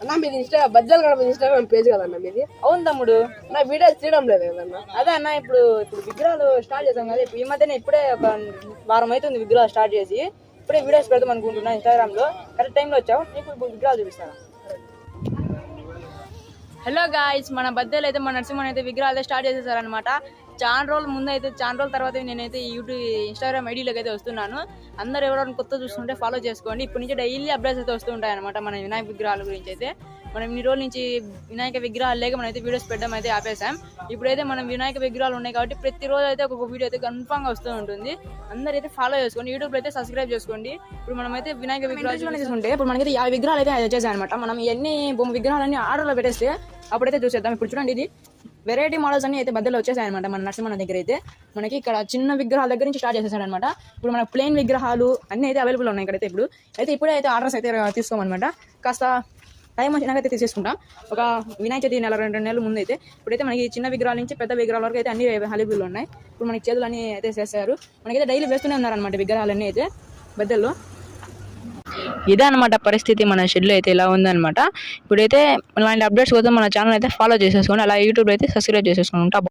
అన్న మీది బజ్జల్ గడప ఇన్స్టాగ్రామ్ పేజ్ కదన్న మీది? అవును తమ్ముడు, నా వీడియోస్ తీయడం లేదు కదన్నా. అదే అన్న ఇప్పుడు విగ్రహాలు స్టార్ట్ చేసాం కదా. ఈ మధ్యనే ఇప్పుడే ఒక వారం అవుతుంది విగ్రహాలు స్టార్ట్ చేసి. ఇప్పుడే వీడియోస్ పెడదాం అనుకుంటున్నా ఇన్స్టాగ్రామ్ లో. కరెక్ట్ టైంలో వచ్చావు, నీకు ఇప్పుడు విగ్రహాలు చూపిస్తాను. హలో గాయ్స్, మన బద్దెలు అయితే మన నరసింహన్ అయితే విగ్రహాలు అయితే స్టార్ట్ చేసేసారనమాట. చాలా రోజుల తర్వాత నేనైతే యూట్యూబ్ ఇన్స్టాగ్రామ్ ఐడీలోకి అయితే వస్తున్నాను. అందరూ ఎవరైనా కొత్త చూస్తుంటే ఫాలో చేసుకోండి. ఇప్పటి నుంచి డైలీ అప్డేట్స్ అయితే వస్తూ ఉంటాయి అనమాట మన వినాయక విగ్రహాల గురించి అయితే. మనం ఇన్ని రోజుల నుంచి వినాయక విగ్రహాలు లేక మనం అయితే వీడియోస్ పెట్టడం అయితే ఆపేసాం. ఇప్పుడైతే మనం వినాయక విగ్రహాలు ఉన్నాయి కాబట్టి ప్రతిరోజు అయితే ఒక్కొక్క వీడియో అయితే కన్ఫామ్గా వస్తూ ఉంటుంది. అందరూ అయితే ఫాలో చేసుకోండి, యూట్యూబ్లో అయితే సబ్స్క్రైబ్ చేసుకోండి. ఇప్పుడు మనం అయితే వినాయక విగ్రహాలు తీసుకుంటే ఇప్పుడు మనకైతే 50 విగ్రహాలు అయితే వచ్చేసాయి అనమాట. మనం ఇవన్నీ బొమ్మ విగ్రహాలన్నీ ఆర్డర్లో పెట్టేస్తే అప్పుడైతే చూసేద్దాం. ఇప్పుడు చూడండి, ఇది వెరైటీ మోడల్స్ అన్ని అయితే బద్దలు వచ్చేసాయి అనమాట. మన నరసింహన్ దగ్గర అయితే మనకి ఇక్కడ చిన్న విగ్రహాల దగ్గర నుంచి స్టార్ట్ చేసేసాడు అనమాట. ఇప్పుడు మన ప్లెయిన్ విగ్రహాలు అన్ని అయితే అవైలబుల్ ఉన్నాయి ఇక్కడైతే. ఇప్పుడే అయితే ఆర్డర్స్ అయితే తీసుకోమన్నమాట. కాస్త టైం వచ్చినాకైతే తీసేసుకుంటాం. ఒక వినాయక చవితి రెండు నెలల ముందు అయితే. ఇప్పుడైతే మనకి చిన్న విగ్రహాల నుంచి పెద్ద విగ్రహాల వరకు అయితే అన్ని అవైలబుల్ ఉన్నాయి. ఇప్పుడు మనకి చేతులు అన్ని అయితే చేస్తారు. మనకైతే డైలీ వేస్తూనే ఉన్నారనమాట విగ్రహాలన్నీ అయితే బద్దల్లో. ఇదే అనమాట పరిస్థితి. మన షెడ్లో అయితే ఇలా ఉందన్నమాట. ఇప్పుడైతే ఇలాంటి అప్డేట్స్ కోసం మన ఛానల్ అయితే ఫాలో చేసేసుకోండి. అలా యూట్యూబ్లో అయితే సబ్స్క్రైబ్ చేసేసుకోండి.